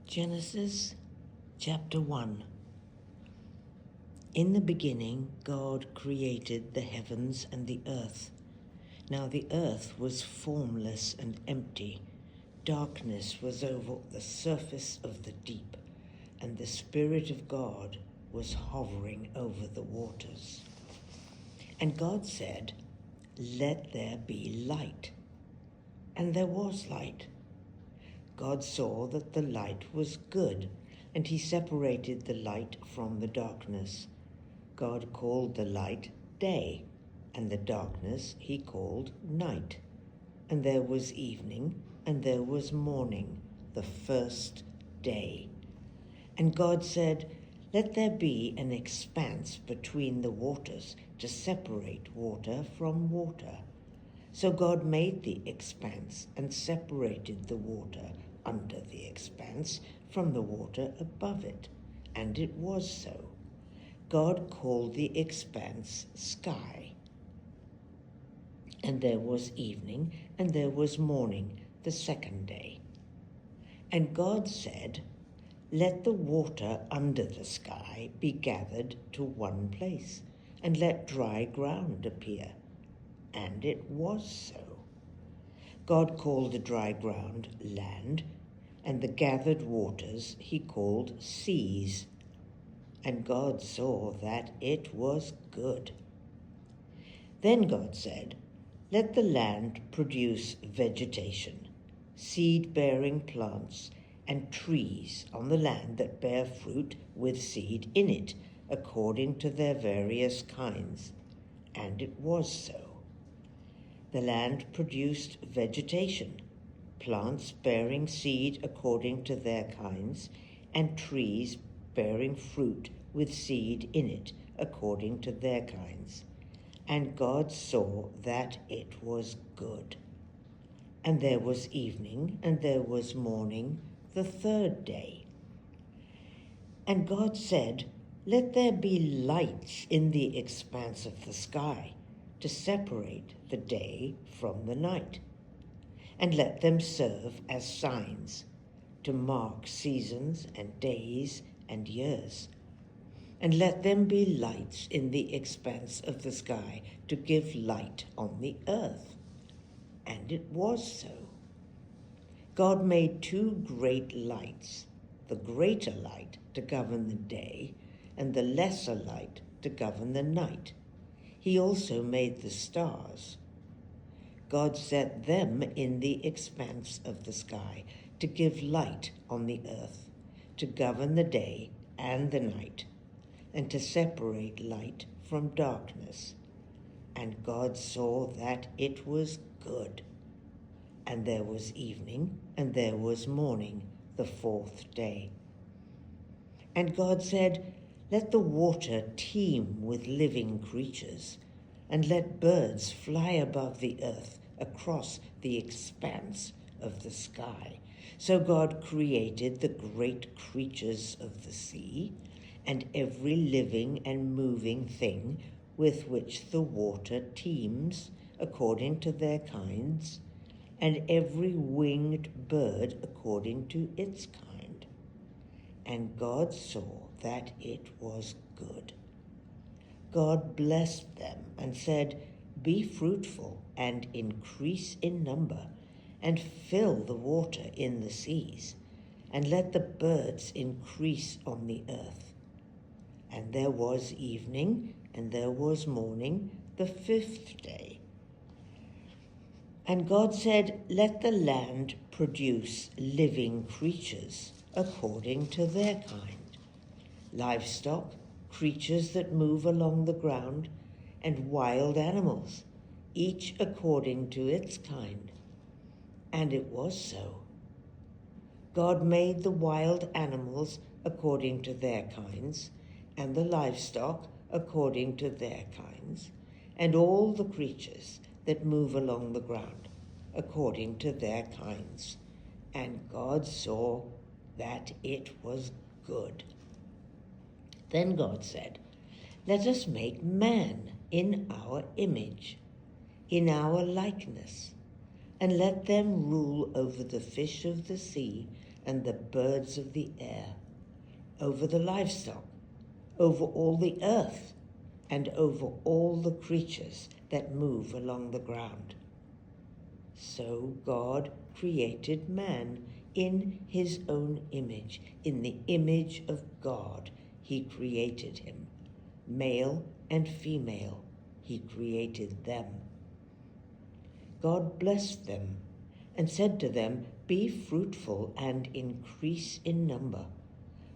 Genesis chapter 1. In the beginning, God created the heavens and the earth. Now the earth was formless and empty. Darkness was over the surface of the deep, and the Spirit of God was hovering over the waters. And God said, "Let there be light." And there was light. God saw that the light was good, and he separated the light from the darkness. God called the light day, and the darkness he called night. And there was evening, and there was morning, the first day. And God said, "Let there be an expanse between the waters to separate water from water." So God made the expanse and separated the water under the expanse from the water above it, and it was so. God called the expanse sky. And there was evening, and there was morning, the second day. And God said, "Let the water under the sky be gathered to one place, and let dry ground appear." And it was so. God called the dry ground land, and the gathered waters he called seas. And God saw that it was good. Then God said, "Let the land produce vegetation, seed-bearing plants, and trees on the land that bear fruit with seed in it, according to their various kinds." And it was so. The land produced vegetation, plants bearing seed according to their kinds, and trees bearing fruit with seed in it according to their kinds. And God saw that it was good. And there was evening, and there was morning, the third day. And God said, "Let there be lights in the expanse of the sky, to separate the day from the night, and let them serve as signs, to mark seasons and days and years. And let them be lights in the expanse of the sky, to give light on the earth." And it was so. God made two great lights, the greater light to govern the day, and the lesser light to govern the night. He also made the stars. God set them in the expanse of the sky to give light on the earth, to govern the day and the night, and to separate light from darkness. And God saw that it was good. And there was evening, and there was morning, the fourth day. And God said, "Let the water teem with living creatures, and let birds fly above the earth across the expanse of the sky." So God created the great creatures of the sea, and every living and moving thing with which the water teems according to their kinds, and every winged bird according to its kind. And God saw that it was good. God blessed them and said, "Be fruitful and increase in number, and fill the water in the seas, and let the birds increase on the earth." And there was evening, and there was morning, the fifth day. And God said, "Let the land produce living creatures according to their kind, livestock, creatures that move along the ground, and wild animals, each according to its kind." And it was so. God made the wild animals according to their kinds, and the livestock according to their kinds, and all the creatures that move along the ground according to their kinds. And God saw that it was good. Then God said, "Let us make man in our image, in our likeness, and let them rule over the fish of the sea, and the birds of the air, over the livestock, over all the earth, and over all the creatures that move along the ground. So God created man in his own image. In the image of God he created him. Male and female he created them. God blessed them and said to them, "Be fruitful and increase in number.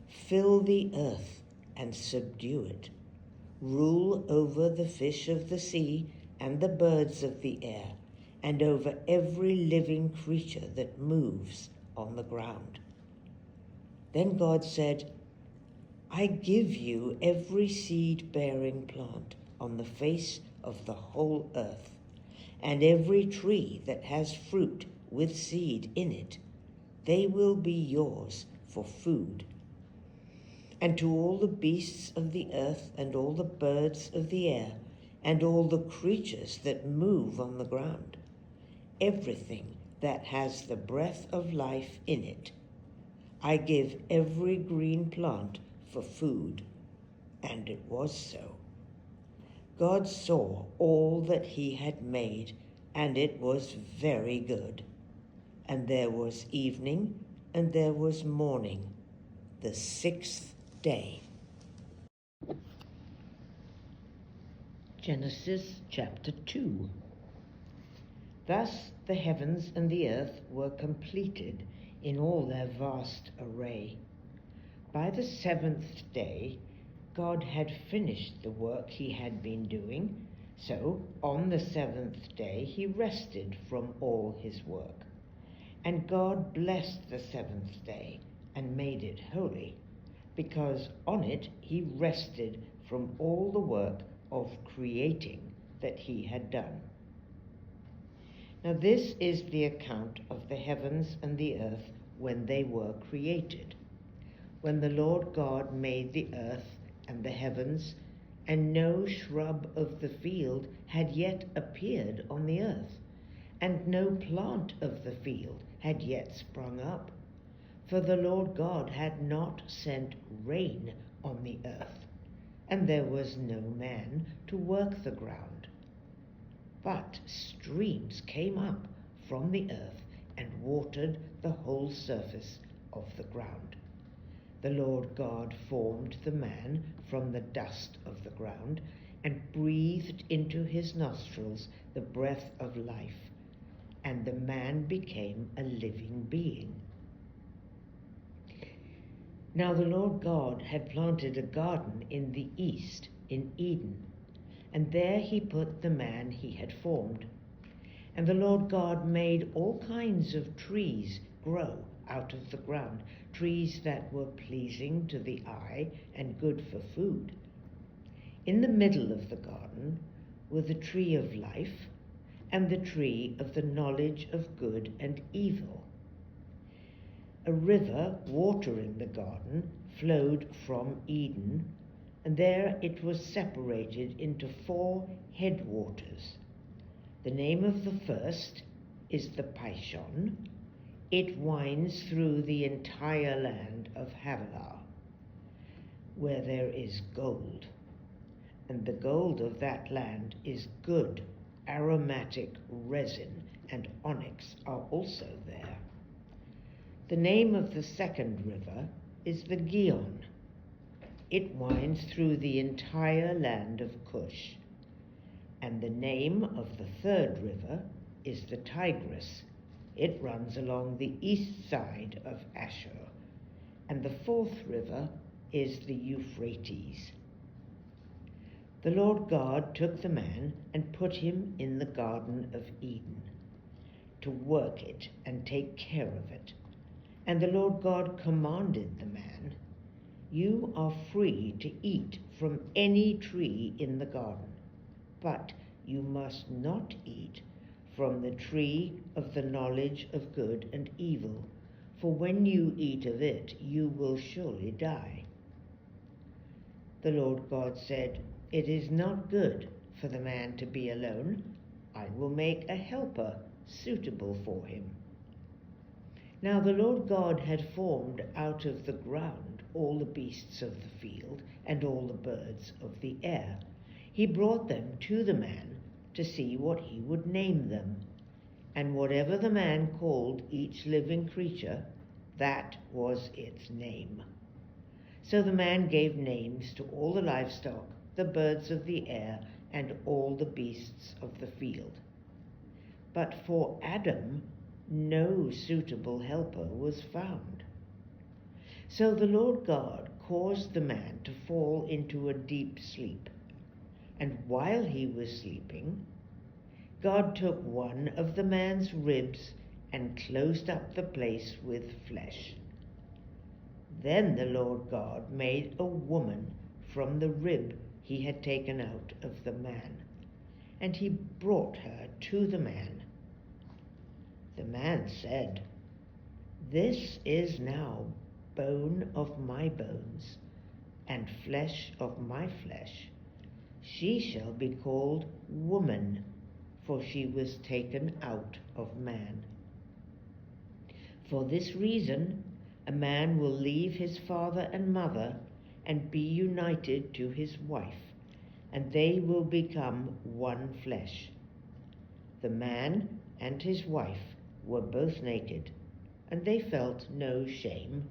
Fill the earth and subdue it. Rule over the fish of the sea and the birds of the air, and over every living creature that moves on the ground." Then God said, "I give you every seed-bearing plant on the face of the whole earth, and every tree that has fruit with seed in it. They will be yours for food. And to all the beasts of the earth, and all the birds of the air, and all the creatures that move on the ground, everything that has the breath of life in it, I give every green plant for food." And it was so. God saw all that he had made, and it was very good. And there was evening, and there was morning, the sixth day. Genesis chapter 2. Thus the heavens and the earth were completed in all their vast array. By the seventh day, God had finished the work he had been doing, so on the seventh day he rested from all his work. And God blessed the seventh day and made it holy, because on it he rested from all the work of creating that he had done. Now this is the account of the heavens and the earth when they were created. When the Lord God made the earth and the heavens, and no shrub of the field had yet appeared on the earth, and no plant of the field had yet sprung up, for the Lord God had not sent rain on the earth, and there was no man to work the ground. But streams came up from the earth and watered the whole surface of the ground. The Lord God formed the man from the dust of the ground and breathed into his nostrils the breath of life, and the man became a living being. Now the Lord God had planted a garden in the east, in Eden, and there he put the man he had formed. And the Lord God made all kinds of trees grow out of the ground, trees that were pleasing to the eye and good for food. In the middle of the garden were the tree of life and the tree of the knowledge of good and evil. A river watering the garden flowed from Eden, and there it was separated into 4 headwaters. The name of the first is the Pishon. It winds through the entire land of Havilah, where there is gold. And the gold of that land is good. Aromatic resin and onyx are also there. The name of the second river is the Gihon. It winds through the entire land of Cush. And the name of the third river is the Tigris. It runs along the east side of Ashur. And the fourth river is the Euphrates. The Lord God took the man and put him in the Garden of Eden, to work it and take care of it. And the Lord God commanded the man, "You are free to eat from any tree in the garden, but you must not eat from the tree of the knowledge of good and evil, for when you eat of it, you will surely die." The Lord God said, "It is not good for the man to be alone. I will make a helper suitable for him." Now the Lord God had formed out of the ground all the beasts of the field and all the birds of the air. He brought them to the man to see what he would name them. And whatever the man called each living creature, that was its name. So the man gave names to all the livestock, the birds of the air, and all the beasts of the field. But for Adam no suitable helper was found. So the Lord God caused the man to fall into a deep sleep. And while he was sleeping, God took one of the man's ribs and closed up the place with flesh. Then the Lord God made a woman from the rib he had taken out of the man, and he brought her to the man. The man said, "This is now bone of my bones and flesh of my flesh. She shall be called woman, for she was taken out of man. For this reason, a man will leave his father and mother and be united to his wife, and they will become one flesh." The man and his wife were both naked, and they felt no shame.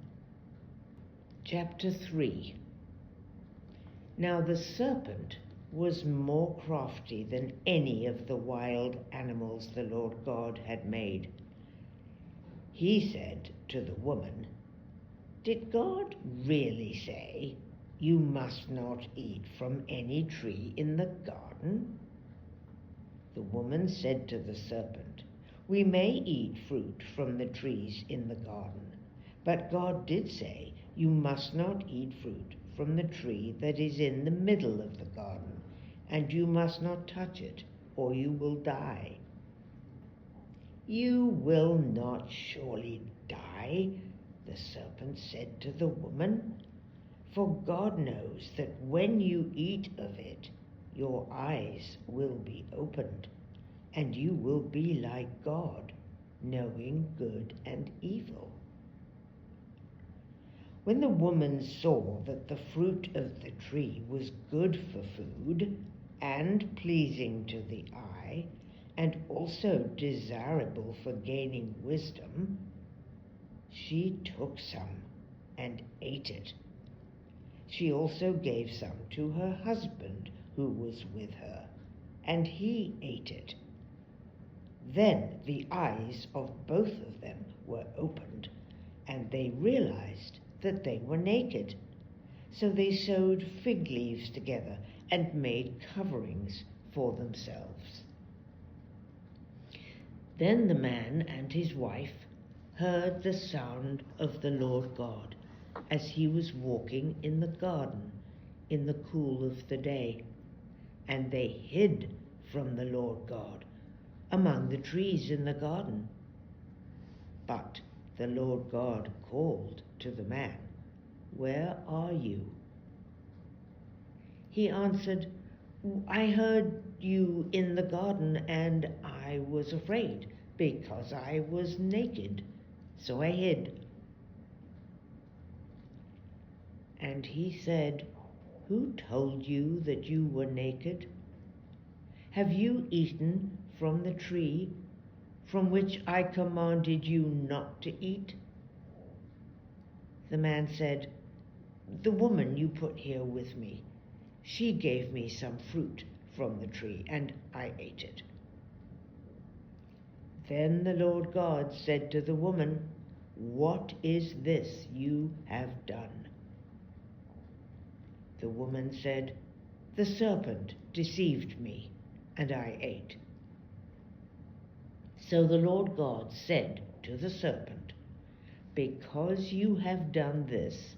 Chapter 3. Now the serpent was more crafty than any of the wild animals the Lord God had made. He said to the woman, "Did God really say, 'You must not eat from any tree in the garden'?" The woman said to the serpent, "We may eat fruit from the trees in the garden, but God did say, 'You must not eat fruit from the tree that is in the middle of the garden, and you must not touch it, or you will die.'" "You will not surely die," the serpent said to the woman, "for God knows that when you eat of it, your eyes will be opened, and you will be like God, knowing good and evil." When the woman saw that the fruit of the tree was good for food, and pleasing to the eye, and also desirable for gaining wisdom, she took some and ate it. She also gave some to her husband who was with her, and he ate it. Then the eyes of both of them were opened, and they realized that they were naked. So they sewed fig leaves together and made coverings for themselves. Then the man and his wife heard the sound of the Lord God as he was walking in the garden in the cool of the day, and they hid from the Lord God among the trees in the garden. But the Lord God called to the man, "Where are you?" He answered, "I heard you in the garden, and I was afraid, because I was naked, so I hid." And he said, "Who told you that you were naked? Have you eaten from the tree from which I commanded you not to eat?" The man said, "The woman you put here with me, she gave me some fruit from the tree, and I ate it." Then the Lord God said to the woman, "What is this you have done?" The woman said, "The serpent deceived me, and I ate." So the Lord God said to the serpent, "Because you have done this,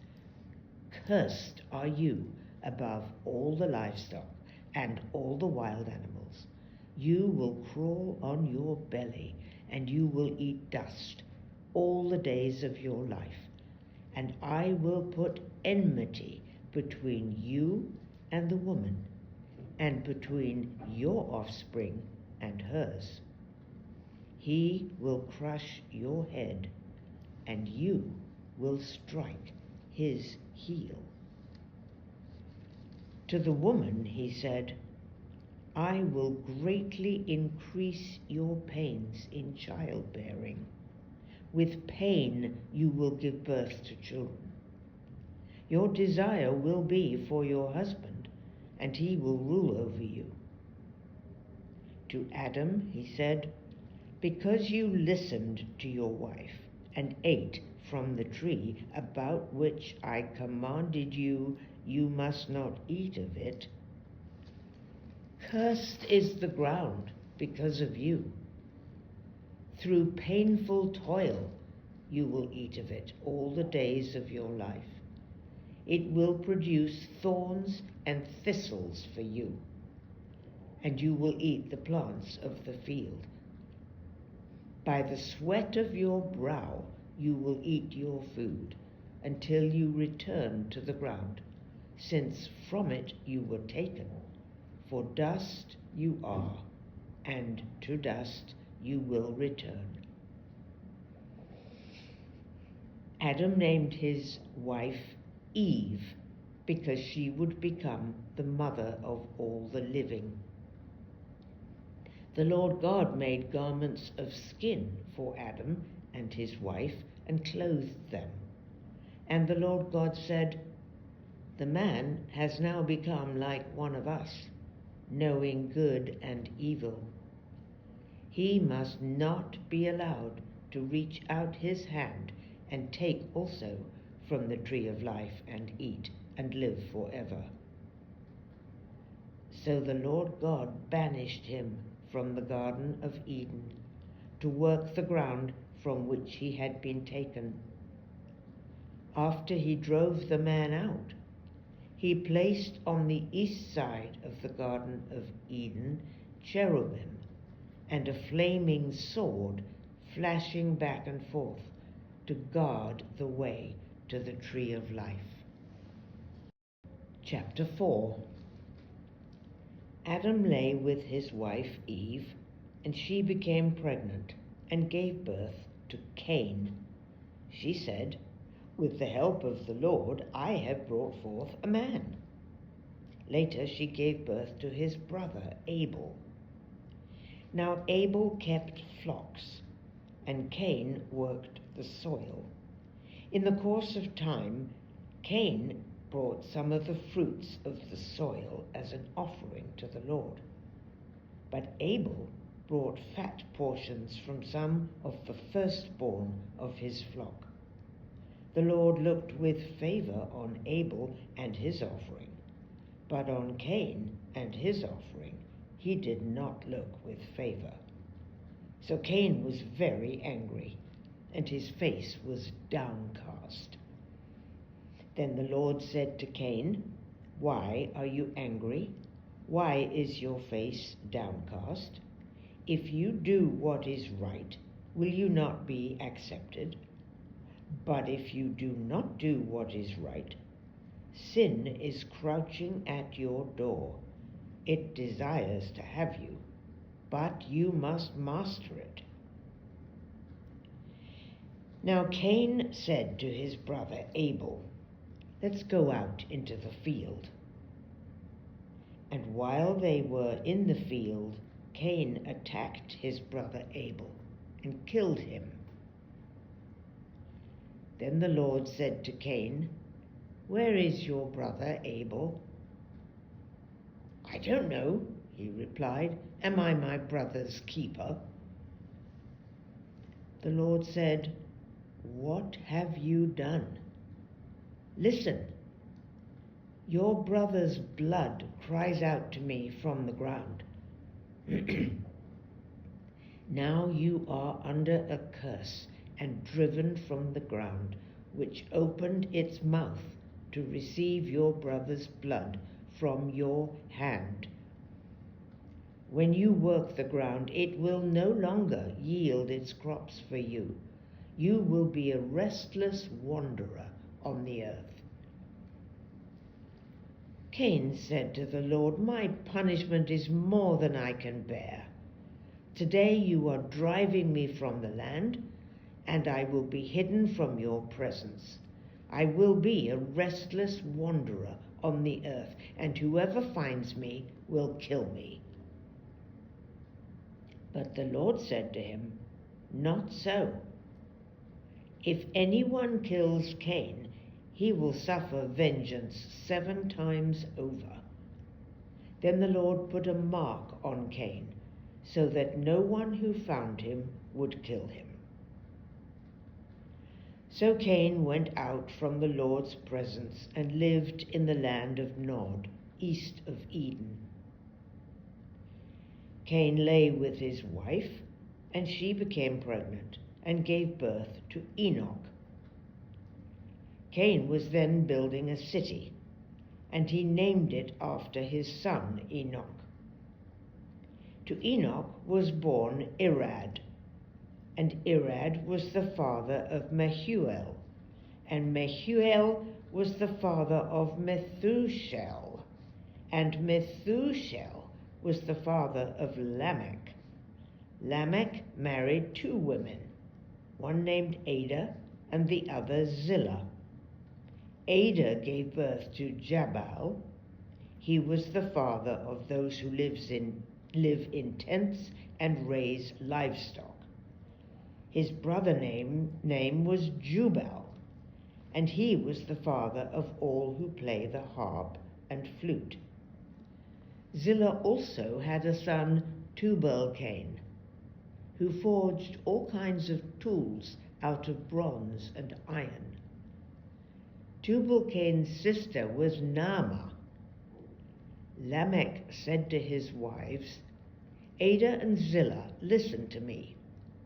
cursed are you above all the livestock and all the wild animals. You will crawl on your belly, and you will eat dust all the days of your life. And I will put enmity between you and the woman, and between your offspring and hers. He will crush your head, and you will strike his heel." To the woman he said, "I will greatly increase your pains in childbearing. With pain you will give birth to children. Your desire will be for your husband, and he will rule over you." To Adam he said, "Because you listened to your wife and ate from the tree about which I commanded you, you must not eat of it. Cursed is the ground because of you. Through painful toil you will eat of it all the days of your life. It will produce thorns and thistles for you, and you will eat the plants of the field. By the sweat of your brow you will eat your food until you return to the ground, since from it you were taken. For dust you are, and to dust you will return." Adam named his wife Eve because she would become the mother of all the living. The Lord God made garments of skin for Adam and his wife and clothed them. And the Lord God said, "The man has now become like one of us, knowing good and evil. He must not be allowed to reach out his hand and take also from the tree of life and eat and live forever." So the Lord God banished him from the Garden of Eden to work the ground from which he had been taken. After he drove the man out, he placed on the east side of the Garden of Eden cherubim and a flaming sword flashing back and forth to guard the way to the tree of life. Chapter 4. Adam lay with his wife Eve, and she became pregnant and gave birth to Cain. She said, "With the help of the Lord, I have brought forth a man." Later she gave birth to his brother Abel. Now Abel kept flocks, and Cain worked the soil. In the course of time, Cain brought some of the fruits of the soil as an offering to the Lord. But Abel brought fat portions from some of the firstborn of his flock. The Lord looked with favor on Abel and his offering, but on Cain and his offering he did not look with favor. So Cain was very angry, and his face was downcast. Then the Lord said to Cain, "Why are you angry? Why is your face downcast? If you do what is right, will you not be accepted? But if you do not do what is right, sin is crouching at your door. It desires to have you, but you must master it." Now Cain said to his brother Abel, "Let's go out into the field." And while they were in the field, Cain attacked his brother Abel and killed him. Then the Lord said to Cain, "Where is your brother Abel?" "I don't know," he replied. "Am I my brother's keeper?" The Lord said, "What have you done? Listen, your brother's blood cries out to me from the ground. Now you are under a curse and driven from the ground, which opened its mouth to receive your brother's blood from your hand. When you work the ground, it will no longer yield its crops for you. You will be a restless wanderer on the earth." Cain said to the Lord, "My punishment is more than I can bear. Today you are driving me from the land, and I will be hidden from your presence. I will be a restless wanderer on the earth, and whoever finds me will kill me." But the Lord said to him, "Not so. If anyone kills Cain, he will suffer vengeance 7 times over." Then the Lord put a mark on Cain, so that no one who found him would kill him. So Cain went out from the Lord's presence and lived in the land of Nod, east of Eden. Cain lay with his wife, and she became pregnant and gave birth to Enoch. Cain was then building a city, and he named it after his son Enoch. To Enoch was born Irad, and Irad was the father of Mehuel, and Mehuel was the father of Methushel, and Methushel was the father of Lamech. Lamech married 2 women, one named Ada and the other Zillah. Ada gave birth to Jabal. He was the father of those who live in tents and raise livestock. His brother name was Jubal, and he was the father of all who play the harp and flute. Zillah also had a son, Tubal-Cain, who forged all kinds of tools out of bronze and iron. Tubal-Cain's sister was Naamah. Lamech said to his wives, "Ada and Zillah, listen to me.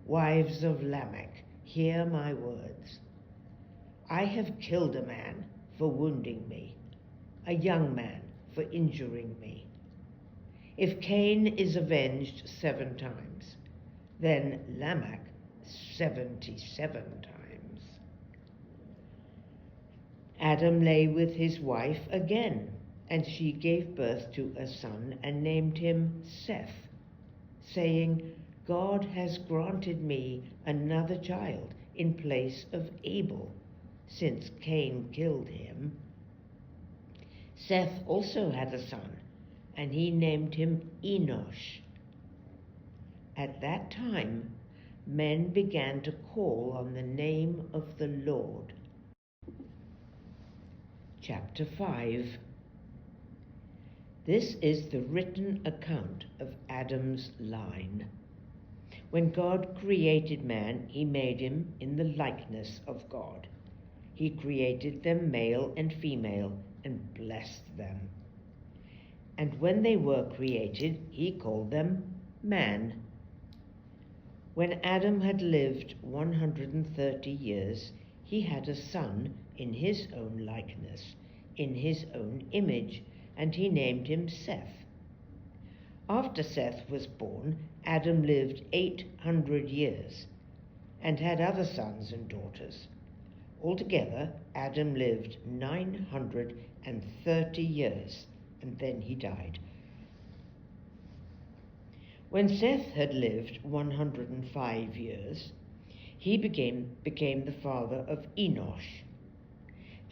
Wives of Lamech, hear my words. I have killed a man for wounding me, a young man for injuring me. If Cain is avenged 7 times, then Lamech 77 times. Adam lay with his wife again, and she gave birth to a son and named him Seth, saying, "God has granted me another child in place of Abel, since Cain killed him." Seth also had a son, and he named him Enosh. At that time, men began to call on the name of the Lord. Chapter 5. This is the written account of Adam's line. When God created man, he made him in the likeness of God. He created them male and female and blessed them. And when they were created, he called them man. When Adam had lived 130 years, he had a son in his own likeness, in his own image, and he named him Seth. After Seth was born, Adam lived 800 years and had other sons and daughters. Altogether, Adam lived 930 years, and then he died. When Seth had lived 105 years, he became the father of Enosh.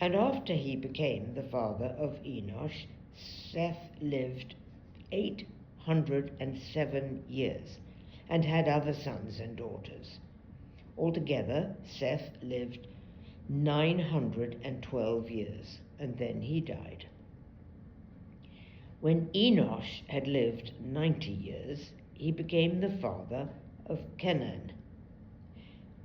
And after he became the father of Enosh, Seth lived 807 years and had other sons and daughters. Altogether, Seth lived 912 years, and then he died. When Enosh had lived 90 years, he became the father of Kenan.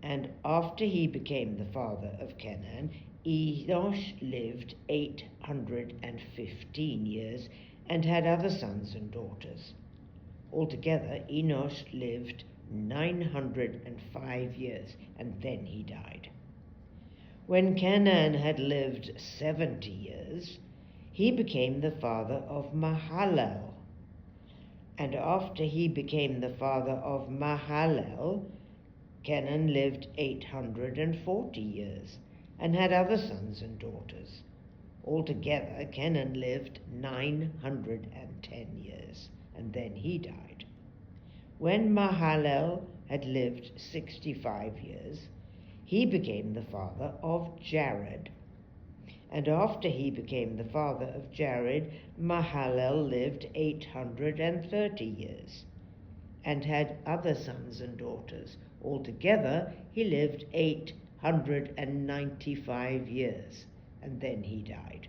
And after he became the father of Kenan, Enosh lived 815 years and had other sons and daughters. Altogether, Enosh lived 905 years, and then he died. When Kenan had lived 70 years, he became the father of Mahalalel. And after he became the father of Mahalalel, Kenan lived 840 years and had other sons and daughters. Altogether, Kenan lived 910 years, and then he died. When Mahalalel had lived 65 years, he became the father of Jared. And after he became the father of Jared, Mahalalel lived 830 years, and had other sons and daughters. Altogether, he lived 895 years, and then he died.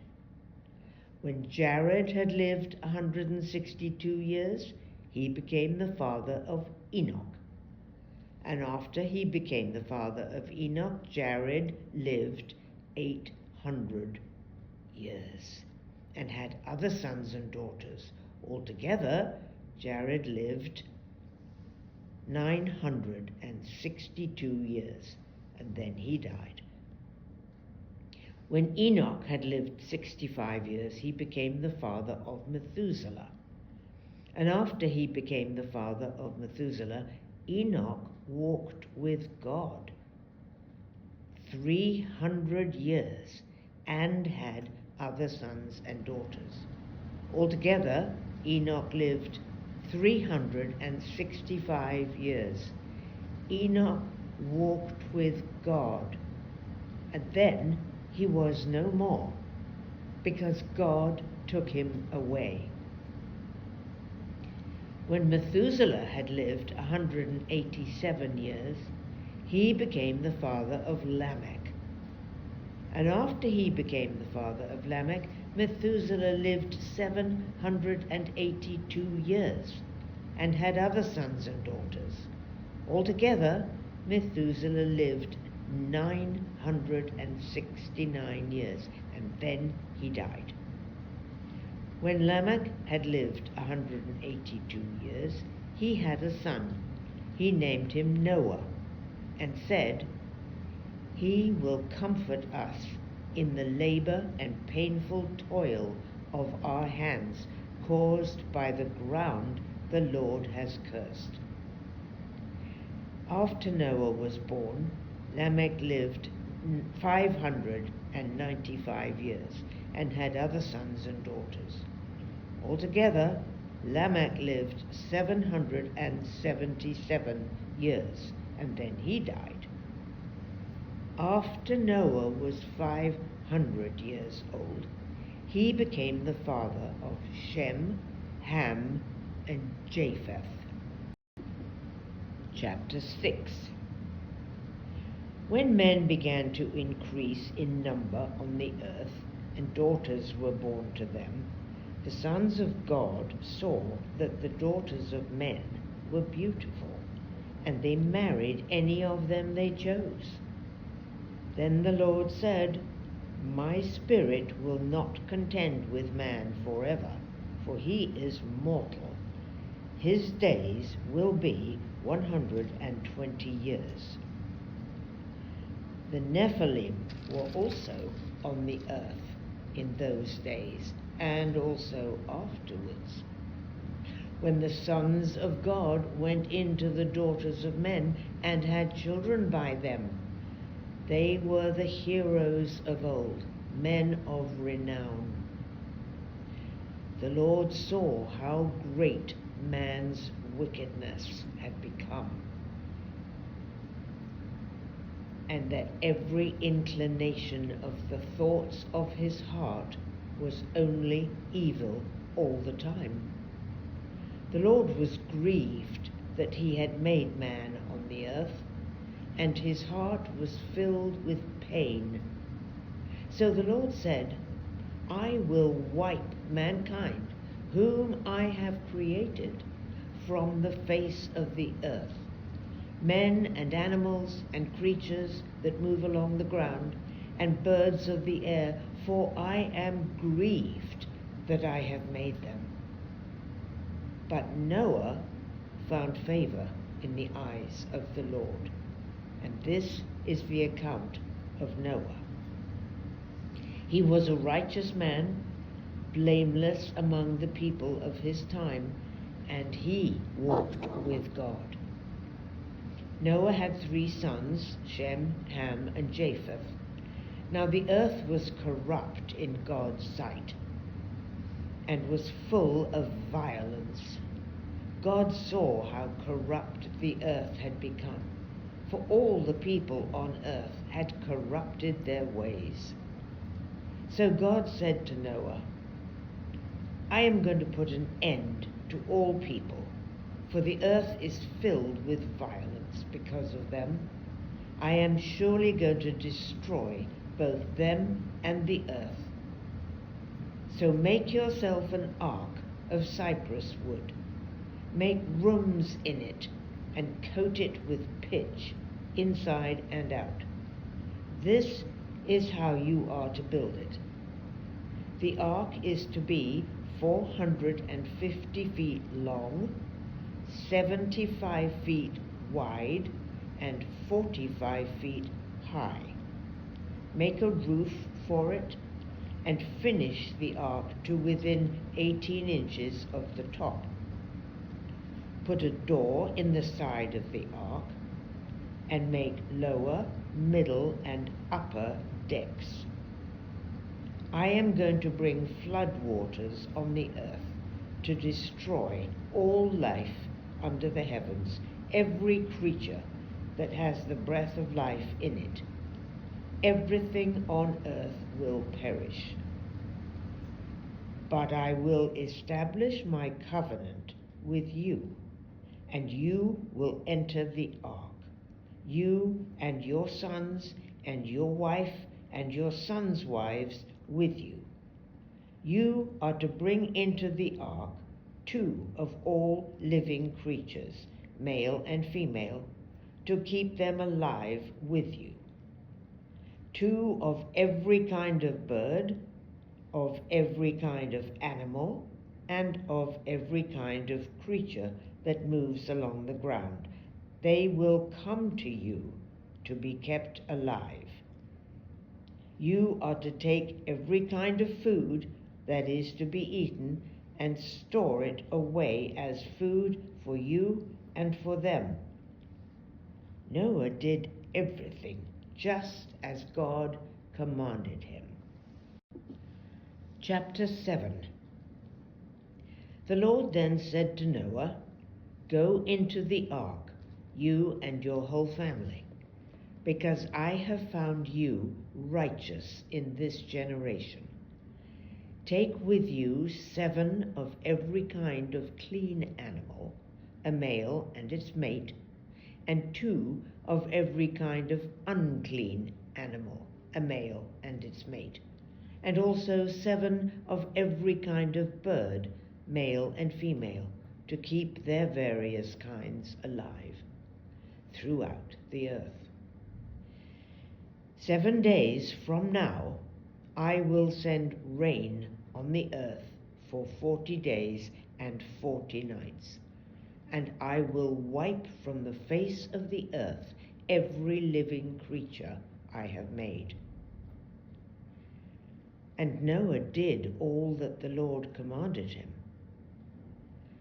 When Jared had lived 162 years, he became the father of Enoch. And after he became the father of Enoch, Jared lived 800 years, and had other sons and daughters. Altogether, Jared lived 962 years, and then he died. When Enoch had lived 65 years, he became the father of Methuselah. And after he became the father of Methuselah, Enoch walked with God 300 years and had other sons and daughters. Altogether, Enoch lived 365 years. Enoch walked with God, and then he was no more, because God took him away. When Methuselah had lived 187 years, he became the father of Lamech. And after he became the father of Lamech, Methuselah lived 782 years, and had other sons and daughters. Altogether, Methuselah lived 969 years, and then he died. When Lamech had lived 182 years, he had a son. He named him Noah, and said, "He will comfort us in the labor and painful toil of our hands, caused by the ground the Lord has cursed." After Noah was born, Lamech lived 595 years, and had other sons and daughters. Altogether, Lamech lived 777 years, and then he died. After Noah was 500 years old, he became the father of Shem, Ham, and Japheth. Chapter 6. When men began to increase in number on the earth, and daughters were born to them, the sons of God saw that the daughters of men were beautiful, and they married any of them they chose. Then the Lord said, "My spirit will not contend with man forever, for he is mortal. His days will be 120 years. The Nephilim were also on the earth in those days, and also afterwards, when the sons of God went into the daughters of men and had children by them. They were the heroes of old, men of renown. The Lord saw how great man's wickedness had become, and that every inclination of the thoughts of his heart was only evil all the time. The Lord was grieved that he had made man on the earth, and his heart was filled with pain. So the Lord said, "I will wipe mankind, whom I have created, from the face of the earth, men and animals and creatures that move along the ground, and birds of the air, for I am grieved that I have made them." But Noah found favor in the eyes of the Lord. And this is the account of Noah. He was a righteous man, blameless among the people of his time, and he walked with God. Noah had 3 sons, Shem, Ham, and Japheth. Now the earth was corrupt in God's sight, and was full of violence. God saw how corrupt the earth had become, for all the people on earth had corrupted their ways. So God said to Noah, I am going to put an end to all people, for the earth is filled with violence because of them. I am surely going to destroy both them and the earth. So make yourself an ark of cypress wood. Make rooms in it and coat it with pitch, inside and out. This is how you are to build it. The ark is to be 450 feet long, 75 feet wide, and 45 feet high. Make a roof for it and finish the ark to within 18 inches of the top. Put a door in the side of the ark and make lower, middle, and upper decks. I am going to bring flood waters on the earth to destroy all life under the heavens, every creature that has the breath of life in it. Everything on earth will perish. But I will establish my covenant with you, and you will enter the ark, you and your sons and your wife and your sons' wives with you. You are to bring into the ark 2 of all living creatures, male and female, to keep them alive with you. 2 of every kind of bird, of every kind of animal, and of every kind of creature that moves along the ground. They will come to you to be kept alive. You are to take every kind of food that is to be eaten and store it away as food for you and for them. Noah did everything just as God commanded him. Chapter 7. The Lord then said to Noah, Go into the ark, you and your whole family, because I have found you righteous in this generation. Take with you 7 of every kind of clean animal, a male and its mate, and 2 of every kind of unclean animal, a male and its mate, and also 7 of every kind of bird, male and female, to keep their various kinds alive throughout the earth. 7 days from now, I will send rain on the earth for 40 days and 40 nights, and I will wipe from the face of the earth every living creature I have made. And Noah did all that the Lord commanded him.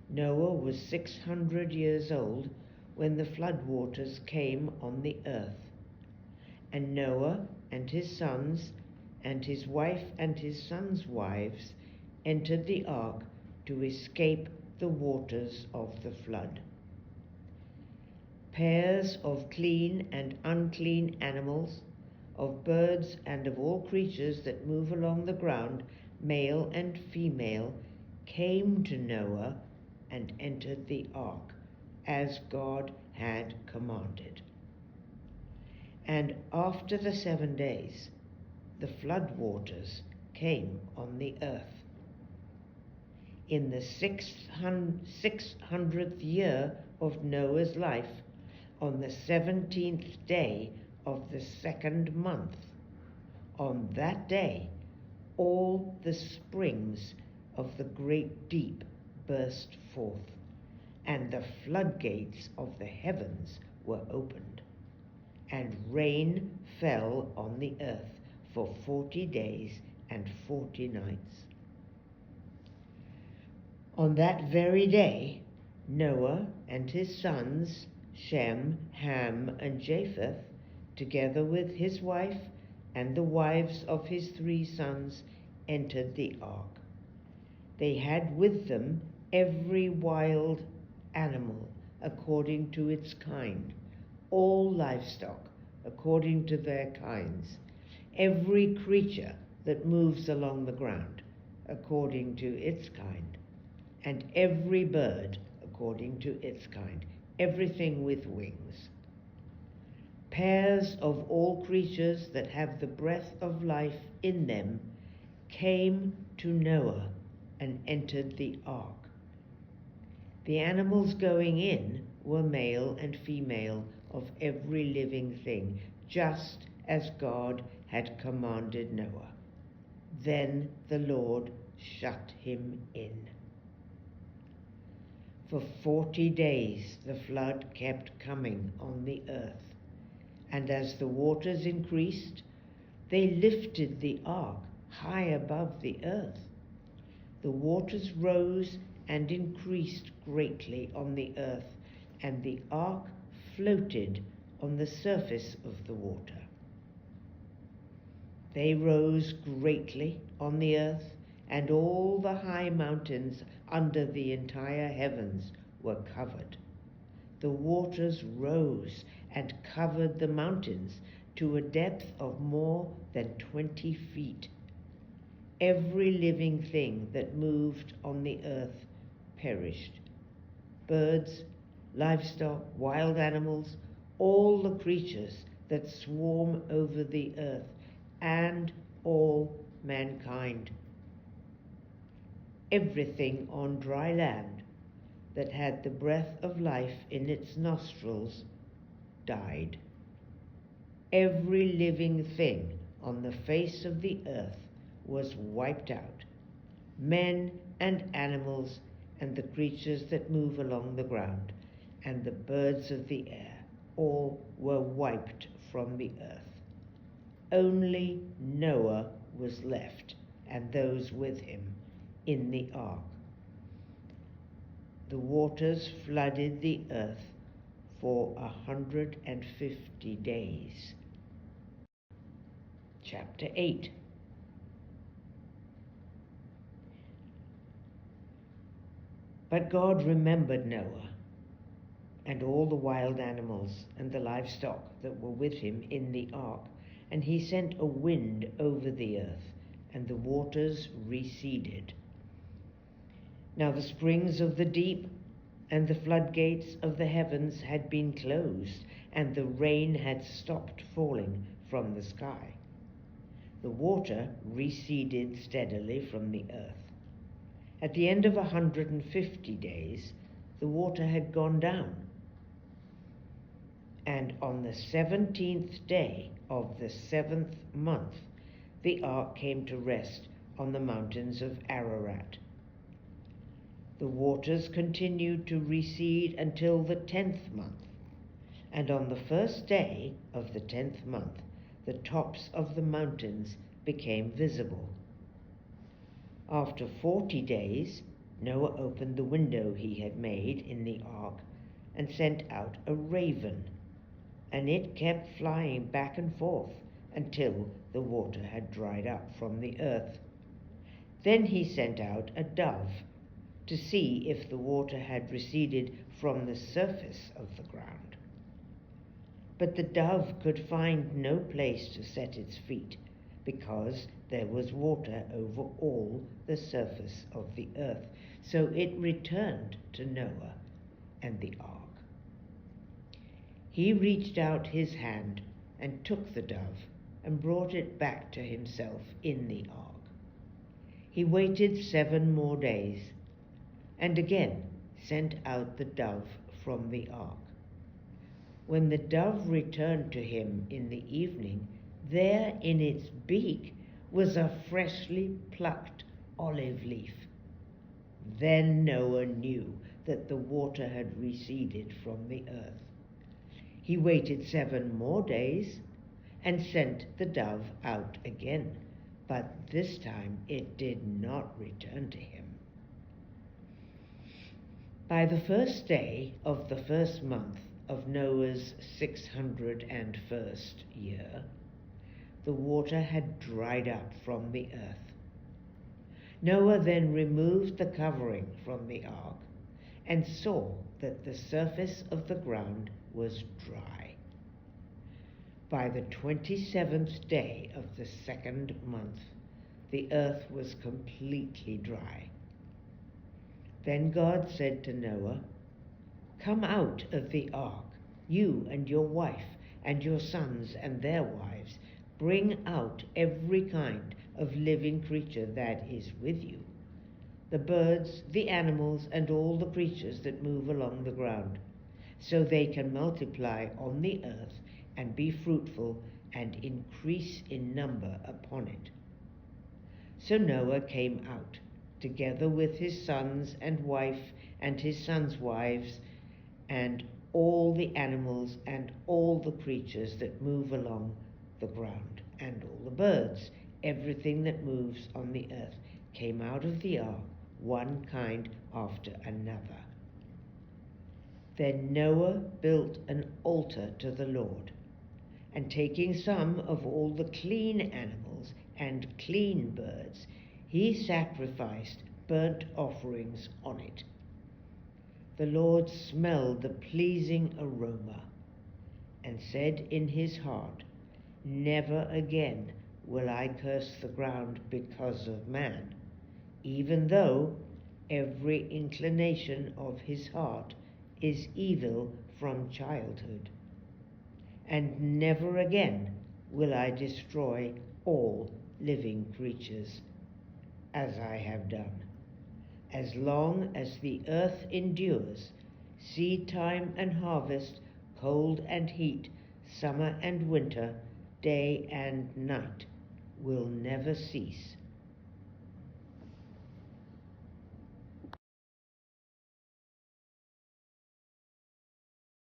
Noah was 600 years old when the flood waters came on the earth. And Noah and his sons and his wife and his sons' wives entered the ark to escape the waters of the flood. Pairs of clean and unclean animals, of birds and of all creatures that move along the ground, male and female, came to Noah and entered the ark, as God had commanded. And after the 7 days, the flood waters came on the earth. In the 600th year of Noah's life, on the 17th day of the 2nd month, on that day, all the springs of the great deep burst forth, and the floodgates of the heavens were opened, and rain fell on the earth for 40 days and 40 nights. On that very day, Noah and his sons, Shem, Ham, and Japheth, together with his wife and the wives of his 3 sons, entered the ark. They had with them every wild animal according to its kind, all livestock according to their kinds, every creature that moves along the ground according to its kind, and every bird according to its kind, everything with wings. Pairs of all creatures that have the breath of life in them came to Noah and entered the ark. The animals going in were male and female of every living thing, just as God had commanded Noah. Then the Lord shut him in. For 40 days the flood kept coming on the earth, and as the waters increased, they lifted the ark high above the earth. The waters rose and increased greatly on the earth, and the ark floated on the surface of the water. They rose greatly on the earth, and all the high mountains under the entire heavens were covered. The waters rose and covered the mountains to a depth of more than 20 feet. Every living thing that moved on the earth perished. Birds, livestock, wild animals, all the creatures that swarm over the earth, and all mankind. Everything on dry land that had the breath of life in its nostrils died. Every living thing on the face of the earth was wiped out, men and animals and the creatures that move along the ground, and the birds of the air, all were wiped from the earth. Only Noah was left, and those with him, in the ark. The waters flooded the earth for 150 days. Chapter 8. But God remembered Noah and all the wild animals and the livestock that were with him in the ark, and he sent a wind over the earth, and the waters receded. Now the springs of the deep and the floodgates of the heavens had been closed, and the rain had stopped falling from the sky. The water receded steadily from the earth. At the end of 150 days, the water had gone down. And on the 17th day of the 7th month, the ark came to rest on the mountains of Ararat. The waters continued to recede until the 10th month, and on the first day of the 10th month, the tops of the mountains became visible. After 40 days, Noah opened the window he had made in the ark and sent out a raven, and it kept flying back and forth until the water had dried up from the earth. Then he sent out a dove to see if the water had receded from the surface of the ground. But the dove could find no place to set its feet, because there was water over all the surface of the earth. So it returned to Noah and the ark. He reached out his hand and took the dove and brought it back to himself in the ark. He waited 7 more days and again sent out the dove from the ark. When the dove returned to him in the evening, there in its beak was a freshly plucked olive leaf. Then Noah knew that the water had receded from the earth. He waited 7 more days and sent the dove out again, but this time it did not return to him. By the first day of the 1st month of Noah's 601st year, the water had dried up from the earth. Noah then removed the covering from the ark and saw that the surface of the ground was dry. By the 27th day of the second month, the earth was completely dry. Then God said to Noah, "Come out of the ark, you and your wife and your sons and their wives. Bring out every kind of living creature that is with you, the birds, the animals, and all the creatures that move along the ground, so they can multiply on the earth and be fruitful and increase in number upon it." So Noah came out, together with his sons and wife and his sons' wives, and all the animals and all the creatures that move along the ground, and all the birds, everything that moves on the earth, came out of the ark, one kind after another. Then Noah built an altar to the Lord, and taking some of all the clean animals and clean birds, he sacrificed burnt offerings on it. The Lord smelled the pleasing aroma and said in his heart, "Never again will I curse the ground because of man, even though every inclination of his heart is evil from childhood. And never again will I destroy all living creatures, as I have done. As long as the earth endures, seed time and harvest, cold and heat, summer and winter, day and night will never cease